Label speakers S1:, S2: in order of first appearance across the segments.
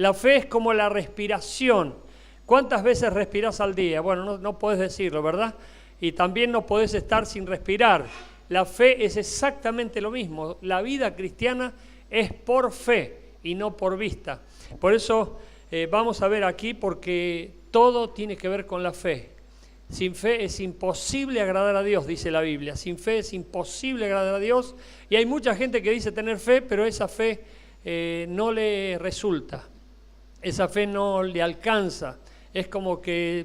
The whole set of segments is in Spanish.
S1: La fe es como la respiración. ¿Cuántas veces respirás al día? Bueno, no podés decirlo, ¿verdad? Y también no podés estar sin respirar. La fe es exactamente lo mismo. La vida cristiana es por fe y no por vista. Por eso vamos a ver aquí, porque todo tiene que ver con la fe. Sin fe es imposible agradar a Dios, dice la Biblia. Sin fe es imposible agradar a Dios. Y hay mucha gente que dice tener fe, pero esa fe no le resulta. Esa fe no le alcanza. Es como que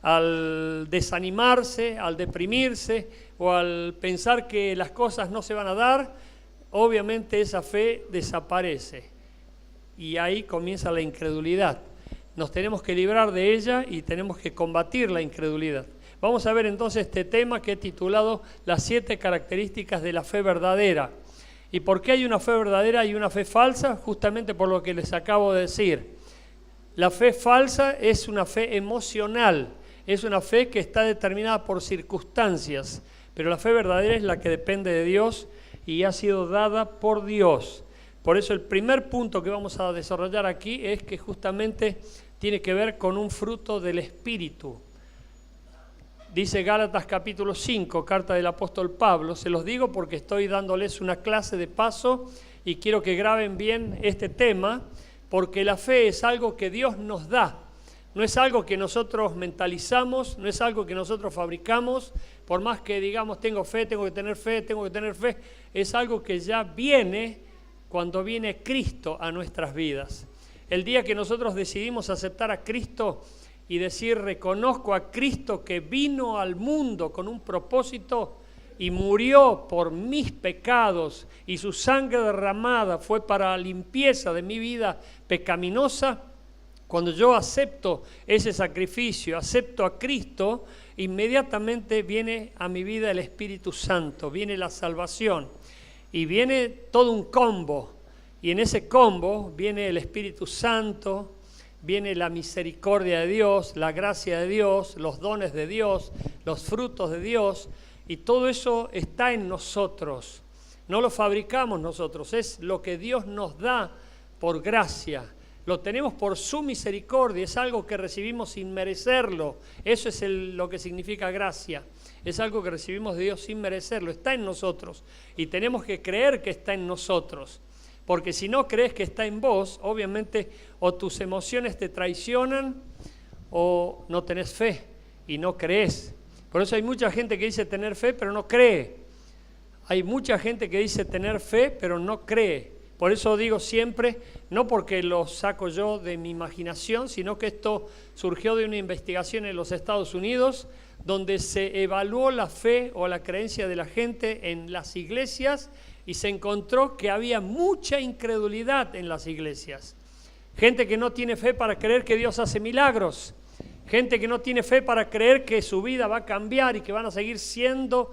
S1: al desanimarse, al deprimirse o al pensar que las cosas no se van a dar, obviamente esa fe desaparece. Y ahí comienza la incredulidad. Nos tenemos que librar de ella y tenemos que combatir la incredulidad. Vamos a ver entonces este tema que he titulado Las 7 características de la fe verdadera. ¿Y por qué hay una fe verdadera y una fe falsa? Justamente por lo que les acabo de decir. La fe falsa es una fe emocional, es una fe que está determinada por circunstancias, pero la fe verdadera es la que depende de Dios y ha sido dada por Dios. Por eso el primer punto que vamos a desarrollar aquí es que justamente tiene que ver con un fruto del Espíritu. Dice Gálatas capítulo 5, carta del apóstol Pablo. Se los digo porque estoy dándoles una clase de paso y quiero que graben bien este tema, porque la fe es algo que Dios nos da. No es algo que nosotros mentalizamos, no es algo que nosotros fabricamos. Por más que digamos tengo fe, tengo que tener fe, tengo que tener fe, es algo que ya viene cuando viene Cristo a nuestras vidas. El día que nosotros decidimos aceptar a Cristo y decir, reconozco a Cristo que vino al mundo con un propósito y murió por mis pecados y su sangre derramada fue para la limpieza de mi vida pecaminosa, cuando yo acepto ese sacrificio, acepto a Cristo, inmediatamente viene a mi vida el Espíritu Santo, viene la salvación y viene todo un combo. Y en ese combo viene el Espíritu Santo, viene la misericordia de Dios, la gracia de Dios, los dones de Dios, los frutos de Dios, y todo eso está en nosotros. No lo fabricamos nosotros, es lo que Dios nos da por gracia. Lo tenemos por su misericordia, es algo que recibimos sin merecerlo. Eso es lo que significa gracia. Es algo que recibimos de Dios sin merecerlo, está en nosotros. Y tenemos que creer que está en nosotros. Porque si no crees que está en vos, obviamente o tus emociones te traicionan o no tenés fe y no crees. Por eso hay mucha gente que dice tener fe pero no cree. Hay mucha gente que dice tener fe pero no cree. Por eso digo siempre, no porque lo saco yo de mi imaginación, sino que esto surgió de una investigación en los Estados Unidos donde se evaluó la fe o la creencia de la gente en las iglesias y se encontró que había mucha incredulidad en las iglesias. Gente que no tiene fe para creer que Dios hace milagros. Gente que no tiene fe para creer que su vida va a cambiar y que van a seguir siendo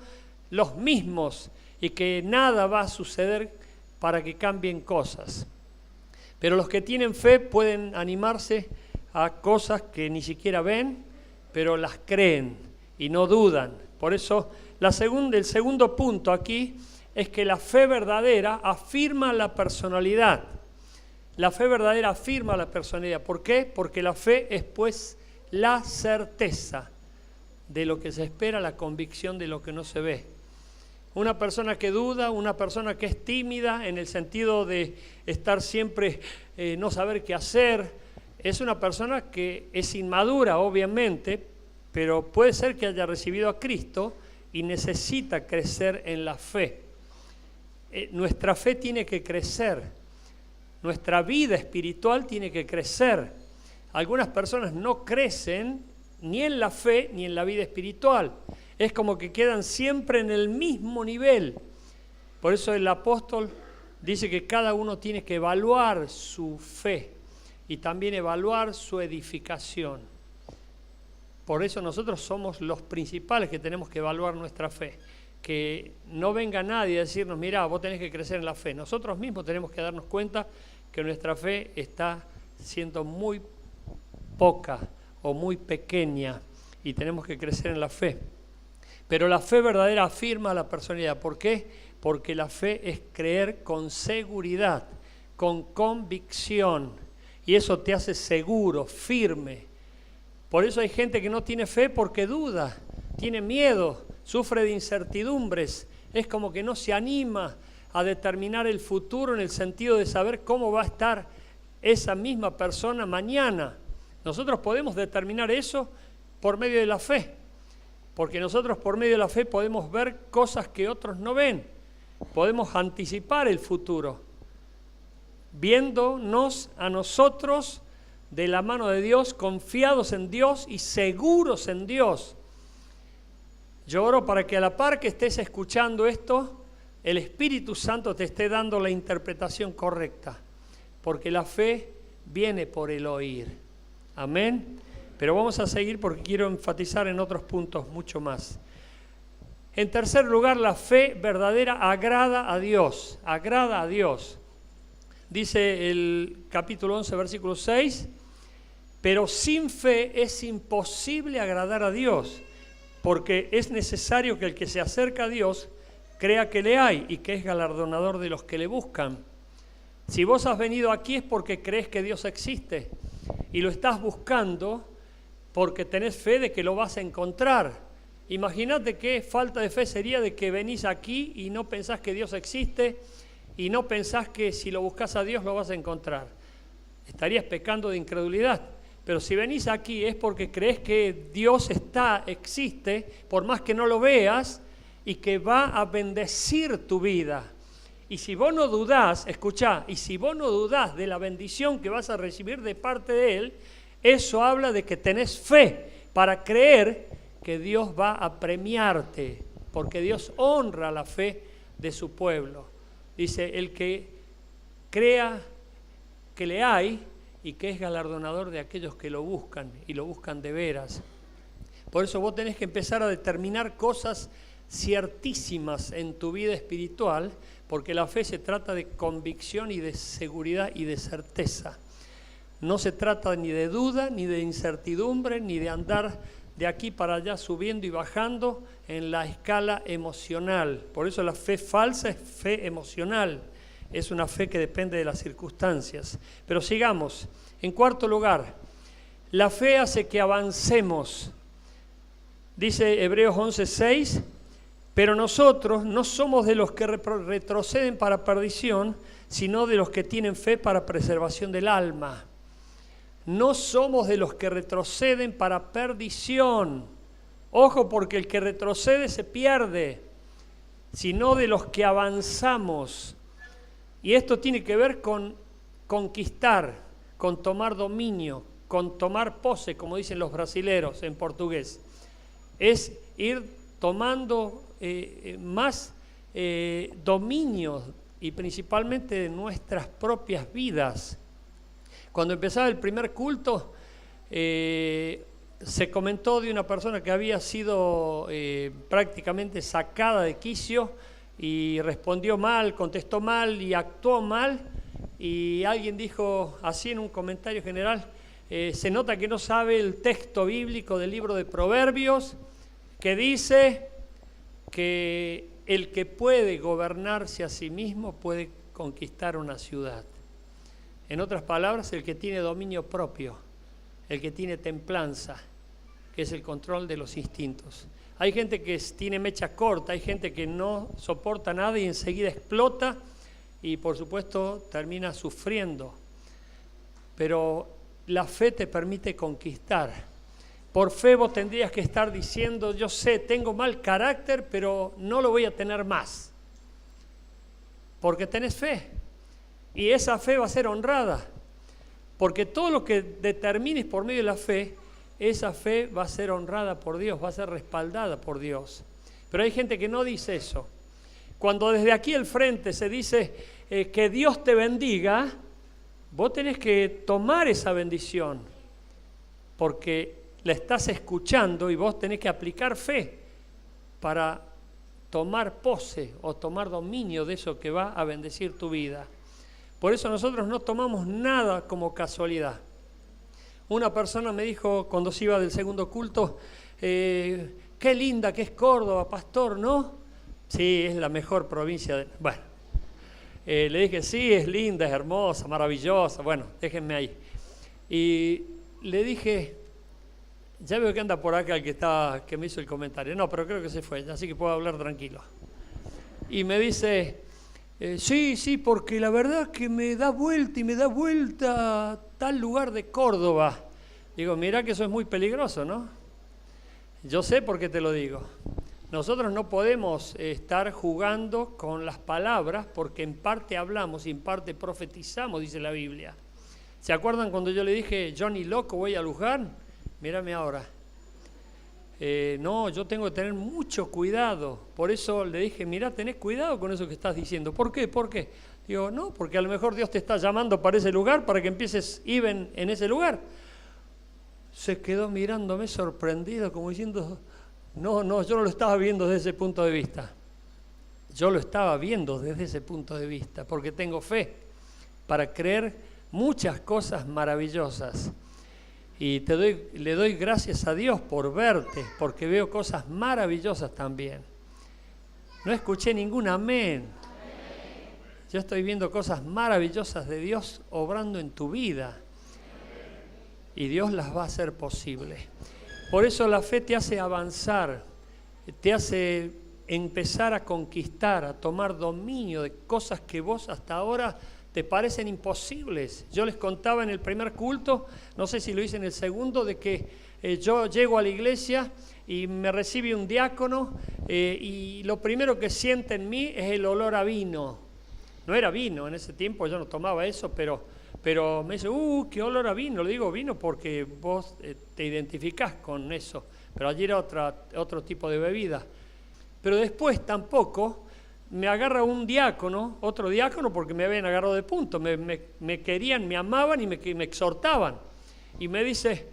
S1: los mismos y que nada va a suceder para que cambien cosas. Pero los que tienen fe pueden animarse a cosas que ni siquiera ven, pero las creen y no dudan. Por eso el segundo punto aquí es que la fe verdadera afirma la personalidad. La fe verdadera afirma la personalidad. ¿Por qué? Porque la fe es pues la certeza de lo que se espera, la convicción de lo que no se ve. Una persona que duda, una persona que es tímida en el sentido de estar siempre, no saber qué hacer, es una persona que es inmadura, obviamente, pero puede ser que haya recibido a Cristo y necesita crecer en la fe. Nuestra fe tiene que crecer, nuestra vida espiritual tiene que crecer. Algunas personas no crecen ni en la fe ni en la vida espiritual. Es como que quedan siempre en el mismo nivel. Por eso el apóstol dice que cada uno tiene que evaluar su fe y también evaluar su edificación. Por eso nosotros somos los principales que tenemos que evaluar nuestra fe. Que no venga nadie a decirnos, mirá, vos tenés que crecer en la fe. Nosotros mismos tenemos que darnos cuenta que nuestra fe está siendo muy poca o muy pequeña y tenemos que crecer en la fe. Pero la fe verdadera afirma la personalidad. ¿Por qué? Porque la fe es creer con seguridad, con convicción. Y eso te hace seguro, firme. Por eso hay gente que no tiene fe porque duda, tiene miedo, sufre de incertidumbres. Es como que no se anima a determinar el futuro en el sentido de saber cómo va a estar esa misma persona mañana. Nosotros podemos determinar eso por medio de la fe, porque nosotros por medio de la fe podemos ver cosas que otros no ven. Podemos anticipar el futuro, viéndonos a nosotros de la mano de Dios, confiados en Dios y seguros en Dios. Yo oro para que a la par que estés escuchando esto, el Espíritu Santo te esté dando la interpretación correcta, porque la fe viene por el oír. Amén. Pero vamos a seguir porque quiero enfatizar en otros puntos mucho más. En tercer lugar, la fe verdadera agrada a Dios. Agrada a Dios. Dice el capítulo 11, versículo 6, pero sin fe es imposible agradar a Dios, porque es necesario que el que se acerca a Dios crea que le hay y que es galardonador de los que le buscan. Si vos has venido aquí es porque crees que Dios existe y lo estás buscando porque tenés fe de que lo vas a encontrar. Imagínate qué falta de fe sería de que venís aquí y no pensás que Dios existe y no pensás que si lo buscas a Dios lo vas a encontrar. Estarías pecando de incredulidad. Pero si venís aquí es porque crees que Dios existe, por más que no lo veas, y que va a bendecir tu vida. Y si vos no dudás, escuchá, y si vos no dudás de la bendición que vas a recibir de parte de Él, eso habla de que tenés fe para creer que Dios va a premiarte, porque Dios honra la fe de su pueblo. Dice, el que crea que le hay y que es galardonador de aquellos que lo buscan y lo buscan de veras. Por eso vos tenés que empezar a determinar cosas ciertísimas en tu vida espiritual, porque la fe se trata de convicción y de seguridad y de certeza. No se trata ni de duda, ni de incertidumbre, ni de andar de aquí para allá subiendo y bajando en la escala emocional. Por eso la fe falsa es fe emocional, es una fe que depende de las circunstancias. Pero sigamos. En cuarto lugar, la fe hace que avancemos. Dice Hebreos 11:6, pero nosotros no somos de los que retroceden para perdición, sino de los que tienen fe para preservación del alma. No somos de los que retroceden para perdición. Ojo, porque el que retrocede se pierde, sino de los que avanzamos. Y esto tiene que ver con conquistar, con tomar dominio, con tomar pose, como dicen los brasileros en portugués. Es ir tomando más dominio y principalmente de nuestras propias vidas. Cuando empezaba el primer culto, se comentó de una persona que había sido prácticamente sacada de quicio y respondió mal, contestó mal y actuó mal, y alguien dijo así en un comentario general, se nota que no sabe el texto bíblico del libro de Proverbios, que dice que el que puede gobernarse a sí mismo puede conquistar una ciudad. En otras palabras, el que tiene dominio propio, el que tiene templanza, que es el control de los instintos. Hay gente que tiene mecha corta, hay gente que no soporta nada y enseguida explota y por supuesto termina sufriendo. Pero la fe te permite conquistar. Por fe vos tendrías que estar diciendo, yo sé, tengo mal carácter, pero no lo voy a tener más. Porque tenés fe. Y esa fe va a ser honrada. Porque todo lo que determines por medio de la fe, esa fe va a ser honrada por Dios, va a ser respaldada por Dios. Pero hay gente que no dice eso. Cuando desde aquí al frente se dice que Dios te bendiga, vos tenés que tomar esa bendición. Porque la estás escuchando y vos tenés que aplicar fe para tomar pose o tomar dominio de eso que va a bendecir tu vida. Por eso nosotros no tomamos nada como casualidad. Una persona me dijo cuando se iba del segundo culto, qué linda que es Córdoba, pastor, ¿no? Sí, es la mejor provincia. Bueno, le dije, sí, es linda, es hermosa, maravillosa. Bueno, déjenme ahí. Y le dije, ya veo que anda por acá el que me hizo el comentario. No, pero creo que se fue, así que puedo hablar tranquilo. Y me dice, sí, porque la verdad que me da vuelta tal lugar de Córdoba. Digo, mira que eso es muy peligroso, ¿no? Yo sé por qué te lo digo. Nosotros no podemos estar jugando con las palabras porque en parte hablamos y en parte profetizamos, dice la Biblia. ¿Se acuerdan cuando yo le dije, Johnny loco, voy a Luján? Mírame ahora. No, yo tengo que tener mucho cuidado. Por eso le dije, mira, tenés cuidado con eso que estás diciendo. ¿Por qué? ¿Por qué? Digo, no, porque a lo mejor Dios te está llamando para ese lugar, para que empieces even en ese lugar. Se quedó mirándome sorprendido, como diciendo, no, yo no lo estaba viendo desde ese punto de vista. Yo lo estaba viendo desde ese punto de vista, porque tengo fe para creer muchas cosas maravillosas. Y le doy gracias a Dios por verte, porque veo cosas maravillosas también. No escuché ningún amén. Yo estoy viendo cosas maravillosas de Dios obrando en tu vida. Y Dios las va a hacer posible. Por eso la fe te hace avanzar, te hace empezar a conquistar, a tomar dominio de cosas que vos hasta ahora te parecen imposibles. Yo les contaba en el primer culto, no sé si lo hice en el segundo, de que yo llego a la iglesia y me recibe un diácono y lo primero que siente en mí es el olor a vino. No era vino, en ese tiempo yo no tomaba eso, pero me dice, qué olor a vino. Le digo vino porque vos te identificás con eso, pero allí era otro tipo de bebida. Pero después tampoco me agarra un diácono, otro diácono, porque me habían agarrado de punto, me querían, me amaban y me exhortaban. Y me dice,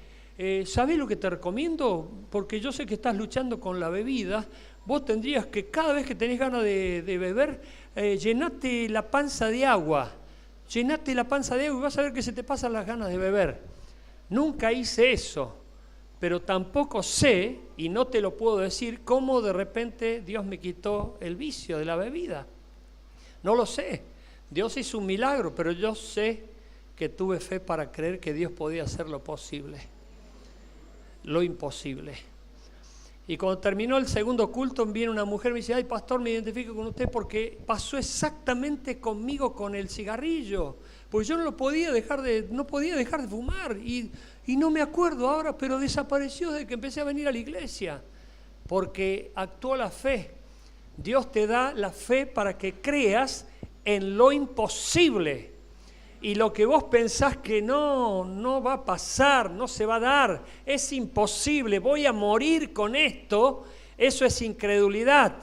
S1: ¿sabés lo que te recomiendo? Porque yo sé que estás luchando con la bebida, vos tendrías que cada vez que tenés ganas de beber, llenate la panza de agua. Llenate la panza de agua y vas a ver que se te pasan las ganas de beber. Nunca hice eso, pero tampoco sé, y no te lo puedo decir, cómo de repente Dios me quitó el vicio de la bebida. No lo sé. Dios hizo un milagro, pero yo sé que tuve fe para creer que Dios podía hacer lo posible, lo imposible. Y cuando terminó el segundo culto, viene una mujer y me dice, ay, pastor, me identifico con usted porque pasó exactamente conmigo con el cigarrillo. Porque yo no podía dejar de fumar y no me acuerdo ahora, pero desapareció desde que empecé a venir a la iglesia. Porque actuó la fe. Dios te da la fe para que creas en lo imposible. Y lo que vos pensás que no va a pasar, no se va a dar, es imposible, voy a morir con esto, eso es incredulidad.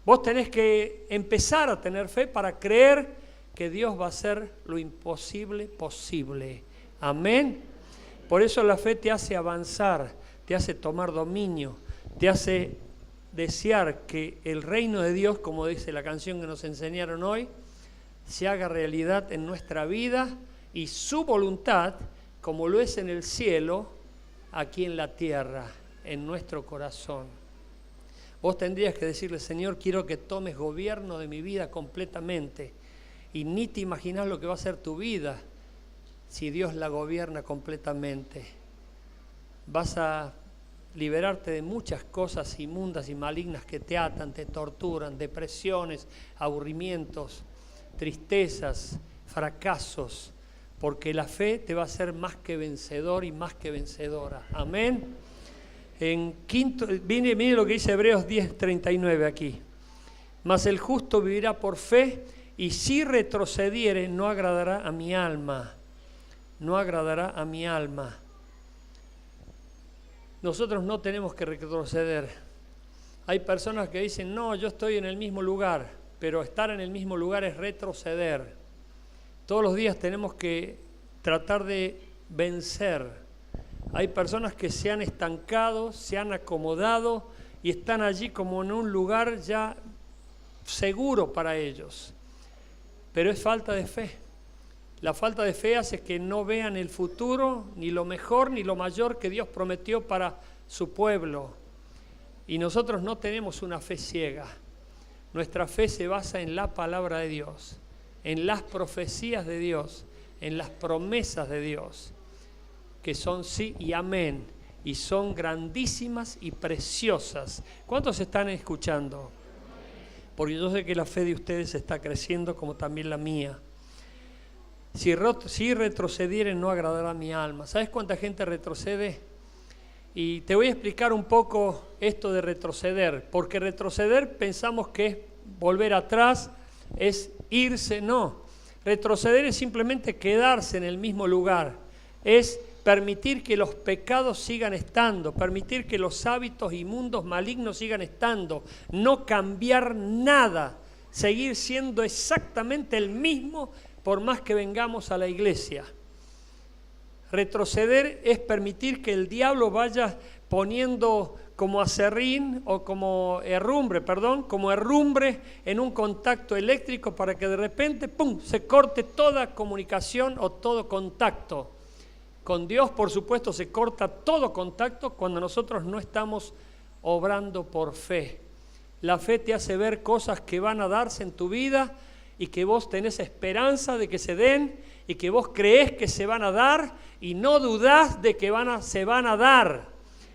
S1: Vos tenés que empezar a tener fe para creer que Dios va a hacer lo imposible posible. Amén. Por eso la fe te hace avanzar, te hace tomar dominio, te hace desear que el reino de Dios, como dice la canción que nos enseñaron hoy, se haga realidad en nuestra vida y su voluntad, como lo es en el cielo, aquí en la tierra, en nuestro corazón. Vos tendrías que decirle, Señor, quiero que tomes gobierno de mi vida completamente. Y ni te imaginas lo que va a ser tu vida si Dios la gobierna completamente. Vas a liberarte de muchas cosas inmundas y malignas que te atan, te torturan, depresiones, aburrimientos, tristezas, fracasos, porque la fe te va a hacer más que vencedor y más que vencedora. Amén. En quinto, mire lo que dice Hebreos 10:39 aquí. Mas el justo vivirá por fe, y si retrocediere, no agradará a mi alma. No agradará a mi alma. Nosotros no tenemos que retroceder. Hay personas que dicen, no, yo estoy en el mismo lugar. Pero estar en el mismo lugar es retroceder. Todos los días tenemos que tratar de vencer. Hay personas que se han estancado, se han acomodado y están allí como en un lugar ya seguro para ellos. Pero es falta de fe. La falta de fe hace que no vean el futuro, ni lo mejor, ni lo mayor que Dios prometió para su pueblo. Y nosotros no tenemos una fe ciega. Nuestra fe se basa en la palabra de Dios, en las profecías de Dios, en las promesas de Dios. que son sí y amén, y son grandísimas y preciosas. ¿Cuántos están escuchando? Porque yo sé que la fe de ustedes está creciendo como también la mía. Si retrocedieren no agradará a mi alma. ¿Sabes cuánta gente retrocede? Y te voy a explicar un poco esto de retroceder, porque retroceder pensamos que es volver atrás, es irse, no. Retroceder es simplemente quedarse en el mismo lugar, es permitir que los pecados sigan estando, permitir que los hábitos inmundos, malignos sigan estando, no cambiar nada, seguir siendo exactamente el mismo por más que vengamos a la iglesia. Retroceder es permitir que el diablo vaya poniendo como aserrín o como herrumbre en un contacto eléctrico para que de repente, ¡pum!, se corte toda comunicación o todo contacto. Con Dios, por supuesto, se corta todo contacto cuando nosotros no estamos obrando por fe. La fe te hace ver cosas que van a darse en tu vida y que vos tenés esperanza de que se den y que vos creés que se van a dar y no dudás de que se van a dar.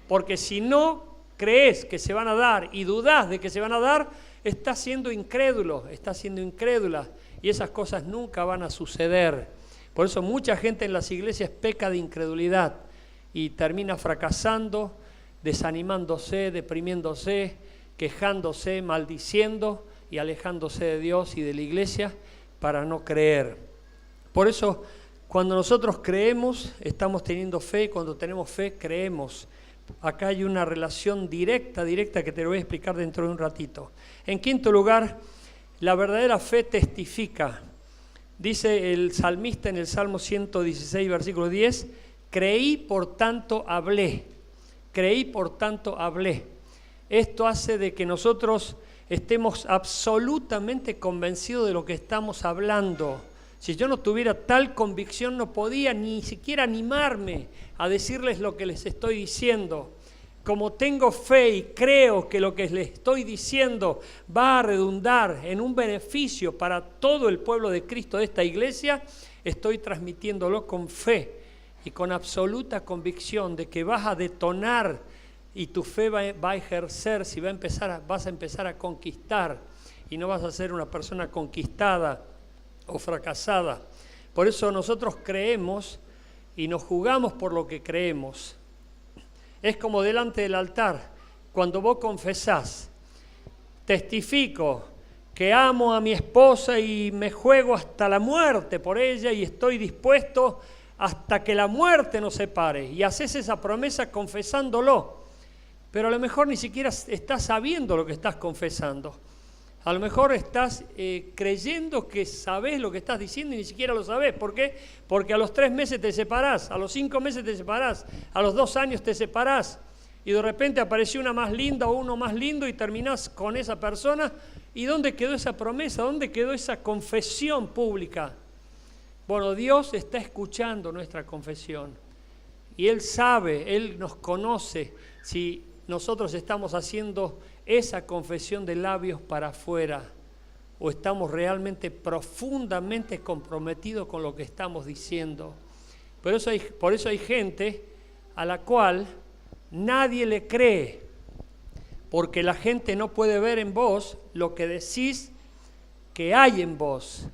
S1: Porque si no creés que se van a dar y dudás de que se van a dar, estás siendo incrédulo, estás siendo incrédula y esas cosas nunca van a suceder. Por eso mucha gente en las iglesias peca de incredulidad y termina fracasando, desanimándose, deprimiéndose, quejándose, maldiciendo y alejándose de Dios y de la iglesia para no creer. Por eso, cuando nosotros creemos, estamos teniendo fe, y cuando tenemos fe, creemos. Acá hay una relación directa que te lo voy a explicar dentro de un ratito. En quinto lugar, la verdadera fe testifica. Dice el salmista en el Salmo 116, versículo 10, creí, por tanto hablé. Creí, por tanto hablé. Esto hace de que nosotros estemos absolutamente convencidos de lo que estamos hablando. Si yo no tuviera tal convicción, no podía ni siquiera animarme a decirles lo que les estoy diciendo. Como tengo fe y creo que lo que les estoy diciendo va a redundar en un beneficio para todo el pueblo de Cristo de esta iglesia, estoy transmitiéndolo con fe y con absoluta convicción de que vas a detonar y tu fe va a ejercer, si vas a empezar a conquistar y no vas a ser una persona conquistada o fracasada. Por eso nosotros creemos y nos jugamos por lo que creemos. Es como delante del altar, cuando vos confesás, testifico que amo a mi esposa y me juego hasta la muerte por ella y estoy dispuesto hasta que la muerte nos separe. Y haces esa promesa confesándolo, pero a lo mejor ni siquiera estás sabiendo lo que estás confesando. A lo mejor estás creyendo que sabés lo que estás diciendo y ni siquiera lo sabés. ¿Por qué? Porque a los 3 meses te separás, a los 5 meses te separás, a los 2 años te separás y de repente apareció una más linda o uno más lindo y terminás con esa persona. ¿Y dónde quedó esa promesa? ¿Dónde quedó esa confesión pública? Bueno, Dios está escuchando nuestra confesión y Él sabe, Él nos conoce si nosotros estamos haciendo esa confesión de labios para afuera o estamos realmente profundamente comprometidos con lo que estamos diciendo. Por eso hay gente a la cual nadie le cree, porque la gente no puede ver en vos lo que decís que hay en vos.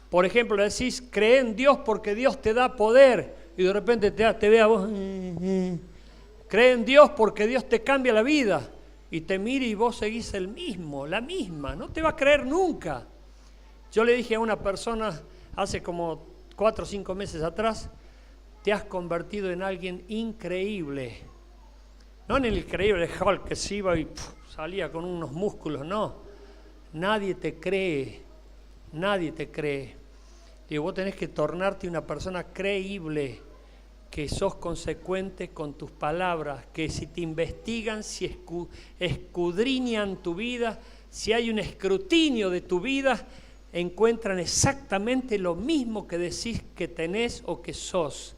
S1: Por ejemplo, decís, cree en Dios porque Dios te da poder y de repente te ve a vos. Cree en Dios porque Dios te cambia la vida. Y te mire y vos seguís el mismo, la misma, no te va a creer nunca. Yo le dije a una persona hace como 4 o 5 meses atrás, te has convertido en alguien increíble. No en el increíble Hulk que se iba y salía con unos músculos, no. Nadie te cree, nadie te cree. Digo, vos tenés que tornarte una persona creíble, que sos consecuente con tus palabras, que si te investigan, si escudriñan tu vida, si hay un escrutinio de tu vida, encuentran exactamente lo mismo que decís que tenés o que sos.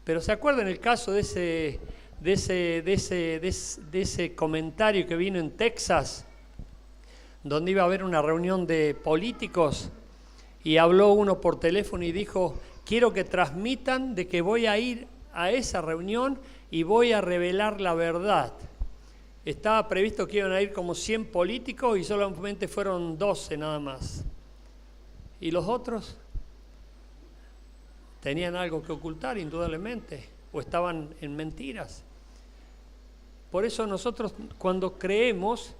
S1: Pero ¿se acuerdan el caso de ese comentario que vino en Texas, donde iba a haber una reunión de políticos y habló uno por teléfono y dijo quiero que transmitan de que voy a ir a esa reunión y voy a revelar la verdad. Estaba previsto que iban a ir como 100 políticos y solamente fueron 12 nada más. ¿Y los otros? Tenían algo que ocultar, indudablemente, o estaban en mentiras. Por eso nosotros, cuando creemos,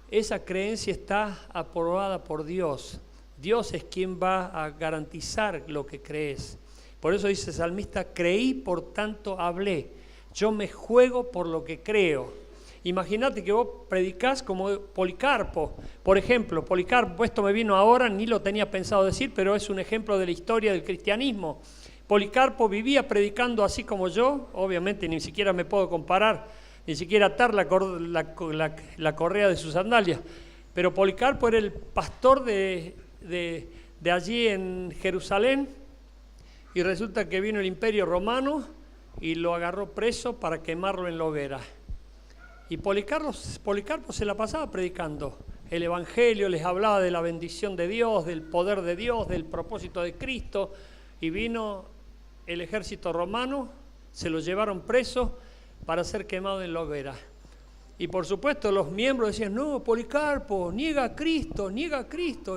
S1: esa creencia está aprobada por Dios. Dios es quien va a garantizar lo que crees. Por eso dice el salmista, creí, por tanto hablé. Yo me juego por lo que creo. Imagínate que vos predicás como Policarpo. Por ejemplo, Policarpo, esto me vino ahora, ni lo tenía pensado decir, pero es un ejemplo de la historia del cristianismo. Policarpo vivía predicando así como yo, obviamente ni siquiera me puedo comparar, ni siquiera atar la correa de sus sandalias. Pero Policarpo era el pastor de allí en Jerusalén, y resulta que vino el Imperio Romano y lo agarró preso para quemarlo en la hoguera. Y Policarpo se la pasaba predicando el Evangelio, les hablaba de la bendición de Dios, del poder de Dios, del propósito de Cristo, y vino el ejército romano, se lo llevaron preso para ser quemado en la hoguera. Y por supuesto los miembros decían, no, Policarpo, niega a Cristo,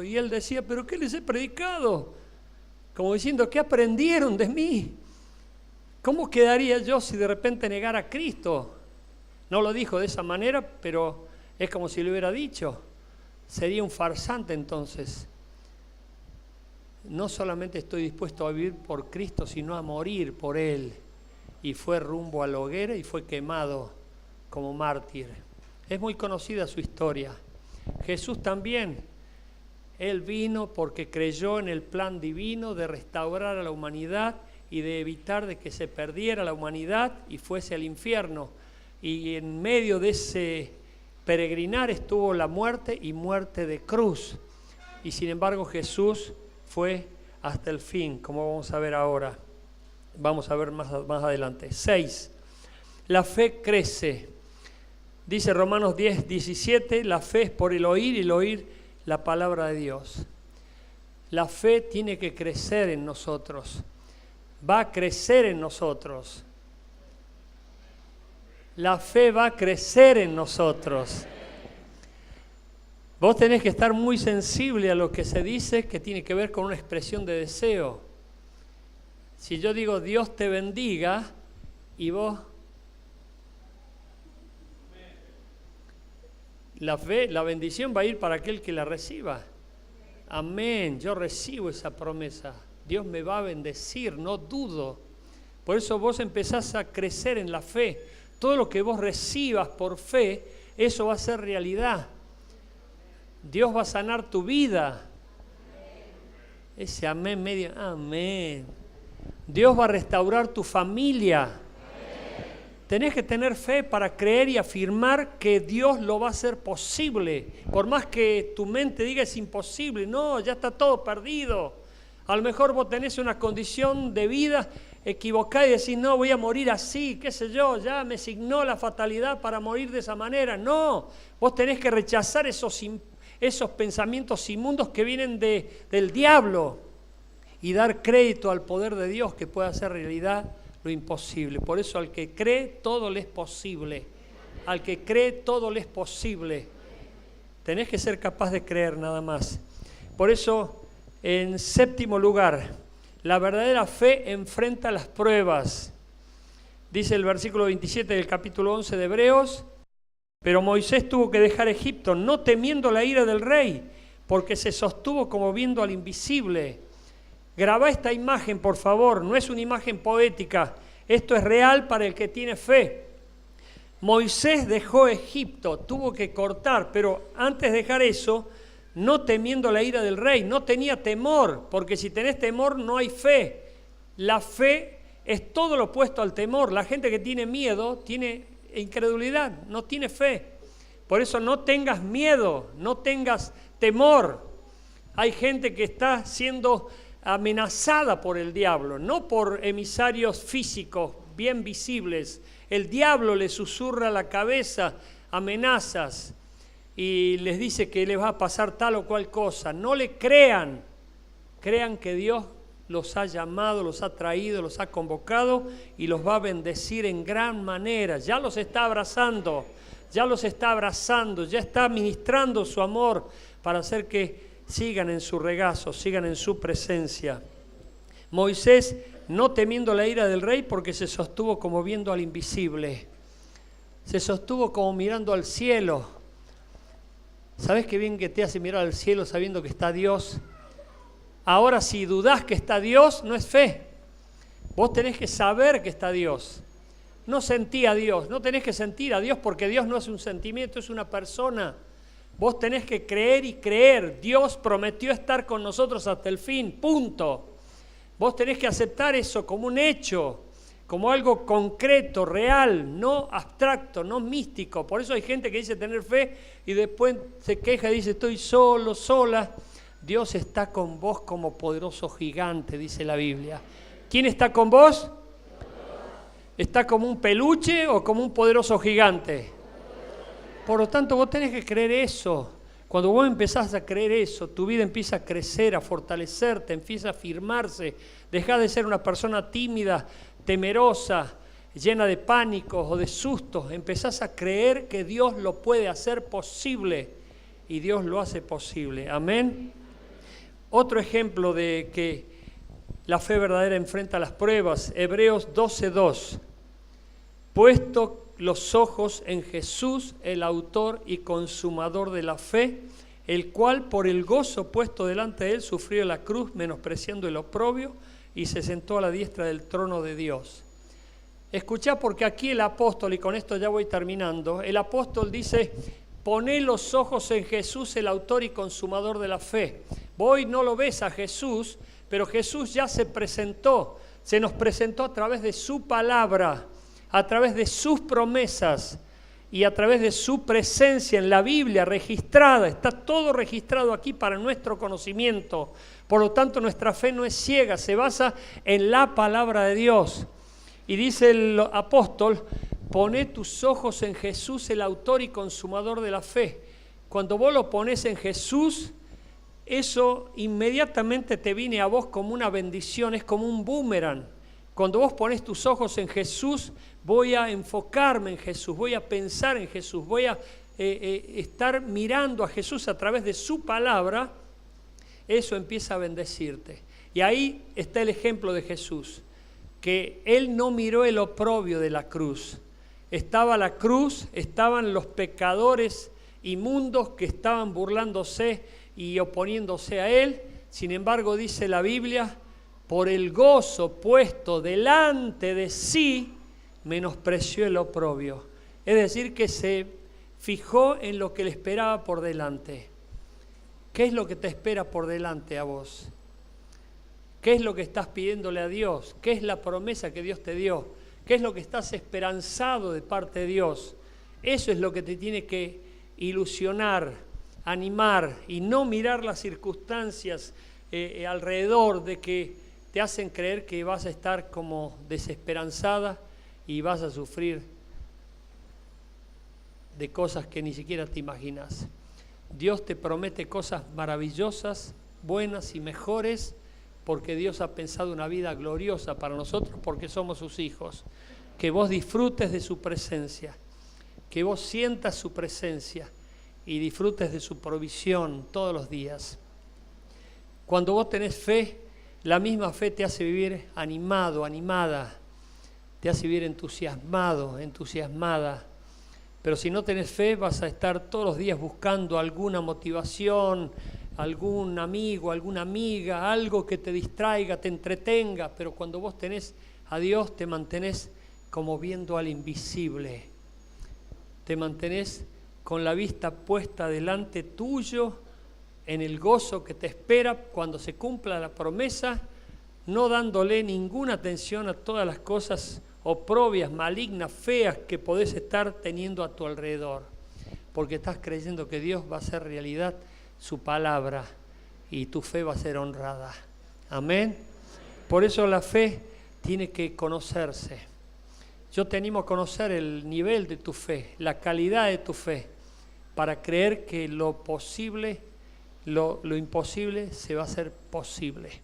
S1: y él decía, pero ¿qué les he predicado? Como diciendo, ¿qué aprendieron de mí? ¿Cómo quedaría yo si de repente negara a Cristo? No lo dijo de esa manera, pero es como si lo hubiera dicho. Sería un farsante entonces. No solamente estoy dispuesto a vivir por Cristo, sino a morir por Él. Y fue rumbo a la hoguera y fue quemado como mártir. Es muy conocida su historia. Jesús también, Él vino porque creyó en el plan divino de restaurar a la humanidad y de evitar de que se perdiera la humanidad y fuese al infierno. Y en medio de ese peregrinar estuvo la muerte y muerte de cruz. Y sin embargo Jesús fue hasta el fin, como vamos a ver ahora. Vamos a ver más adelante. 6. La fe crece. Dice Romanos 10:17, la fe es por el oír y el oír la palabra de Dios. La fe tiene que crecer en nosotros. Va a crecer en nosotros. La fe va a crecer en nosotros. Vos tenés que estar muy sensible a lo que se dice que tiene que ver con una expresión de deseo. Si yo digo Dios te bendiga y vos... La fe, la bendición va a ir para aquel que la reciba. Amén, yo recibo esa promesa. Dios me va a bendecir, no dudo. Por eso vos empezás a crecer en la fe. Todo lo que vos recibas por fe, eso va a ser realidad. Dios va a sanar tu vida. Ese amén medio, amén. Dios va a restaurar tu familia. Tenés que tener fe para creer y afirmar que Dios lo va a hacer posible. Por más que tu mente diga es imposible, no, ya está todo perdido. A lo mejor vos tenés una condición de vida equivocada y decís, no, voy a morir así, qué sé yo, ya me signó la fatalidad para morir de esa manera. No, vos tenés que rechazar esos pensamientos inmundos que vienen del diablo y dar crédito al poder de Dios que puede hacer realidad lo imposible. Por eso al que cree, todo le es posible. Al que cree, todo le es posible. Tenés que ser capaz de creer nada más. Por eso, en séptimo lugar, la verdadera fe enfrenta las pruebas. Dice el versículo 27 del capítulo 11 de Hebreos, pero Moisés tuvo que dejar Egipto, no temiendo la ira del rey, porque se sostuvo como viendo al invisible. Grabá esta imagen, por favor, no es una imagen poética, esto es real para el que tiene fe. Moisés dejó Egipto, tuvo que cortar, pero antes de dejar eso, no temiendo la ira del rey, no tenía temor, porque si tenés temor no hay fe. La fe es todo lo opuesto al temor. La gente que tiene miedo tiene incredulidad, no tiene fe. Por eso no tengas miedo, no tengas temor. Hay gente que está siendo amenazada por el diablo, no por emisarios físicos bien visibles. El diablo le susurra a la cabeza amenazas y les dice que les va a pasar tal o cual cosa. No le crean, crean que Dios los ha llamado, los ha traído, los ha convocado y los va a bendecir en gran manera. Ya los está abrazando, ya está ministrando su amor para hacer que sigan en su regazo, sigan en su presencia. Moisés, no temiendo la ira del rey, porque se sostuvo como viendo al invisible. Se sostuvo como mirando al cielo. ¿Sabes qué bien que te hace mirar al cielo sabiendo que está Dios? Ahora, si dudás que está Dios, no es fe. Vos tenés que saber que está Dios. No sentí a Dios, no tenés que sentir a Dios porque Dios no es un sentimiento, es una persona. Vos tenés que creer y creer. Dios prometió estar con nosotros hasta el fin, punto. Vos tenés que aceptar eso como un hecho, como algo concreto, real, no abstracto, no místico. Por eso hay gente que dice tener fe y después se queja y dice estoy solo, sola. Dios está con vos como poderoso gigante, dice la Biblia. ¿Quién está con vos? ¿Está como un peluche o como un poderoso gigante? Por lo tanto, vos tenés que creer eso. Cuando vos empezás a creer eso, tu vida empieza a crecer, a fortalecerte, empieza a afirmarse. Dejás de ser una persona tímida, temerosa, llena de pánicos o de sustos. Empezás a creer que Dios lo puede hacer posible y Dios lo hace posible. Amén. Otro ejemplo de que la fe verdadera enfrenta las pruebas, Hebreos 12:2. Puesto los ojos en Jesús, el autor y consumador de la fe, el cual por el gozo puesto delante de él sufrió la cruz, menospreciando el oprobio, y se sentó a la diestra del trono de Dios. Escuchá, porque aquí el apóstol, y con esto ya voy terminando, el apóstol dice, poné los ojos en Jesús, el autor y consumador de la fe. Vos no lo ves a Jesús, pero Jesús ya se presentó, se nos presentó a través de su palabra, a través de sus promesas y a través de su presencia en la Biblia registrada. Está todo registrado aquí para nuestro conocimiento. Por lo tanto, nuestra fe no es ciega, se basa en la palabra de Dios. Y dice el apóstol, poné tus ojos en Jesús, el autor y consumador de la fe. Cuando vos lo pones en Jesús, eso inmediatamente te viene a vos como una bendición, es como un boomerang. Cuando vos pones tus ojos en Jesús, voy a enfocarme en Jesús, voy a pensar en Jesús, voy a estar mirando a Jesús a través de su palabra, eso empieza a bendecirte. Y ahí está el ejemplo de Jesús, que Él no miró el oprobio de la cruz. Estaba la cruz, estaban los pecadores inmundos que estaban burlándose y oponiéndose a Él. Sin embargo, dice la Biblia, por el gozo puesto delante de sí, menospreció el oprobio. Es decir, que se fijó en lo que le esperaba por delante. ¿Qué es lo que te espera por delante a vos? ¿Qué es lo que estás pidiéndole a Dios? ¿Qué es la promesa que Dios te dio? ¿Qué es lo que estás esperanzado de parte de Dios? Eso es lo que te tiene que ilusionar, animar y no mirar las circunstancias alrededor de que te hacen creer que vas a estar como desesperanzada y vas a sufrir de cosas que ni siquiera te imaginas. Dios te promete cosas maravillosas, buenas y mejores, porque Dios ha pensado una vida gloriosa para nosotros, porque somos sus hijos. Que vos disfrutes de su presencia, que vos sientas su presencia y disfrutes de su provisión todos los días. Cuando vos tenés fe, la misma fe te hace vivir animado, animada, te hace vivir entusiasmado, entusiasmada. Pero si no tenés fe, vas a estar todos los días buscando alguna motivación, algún amigo, alguna amiga, algo que te distraiga, te entretenga. Pero cuando vos tenés a Dios, te mantenés como viendo al invisible. Te mantenés con la vista puesta delante tuyo, en el gozo que te espera cuando se cumpla la promesa, no dándole ninguna atención a todas las cosas oprobias, malignas, feas que podés estar teniendo a tu alrededor, porque estás creyendo que Dios va a hacer realidad su palabra y tu fe va a ser honrada. Amén. Por eso la fe tiene que conocerse. Yo te animo a conocer el nivel de tu fe, la calidad de tu fe, para creer que lo posible, lo imposible se va a hacer posible.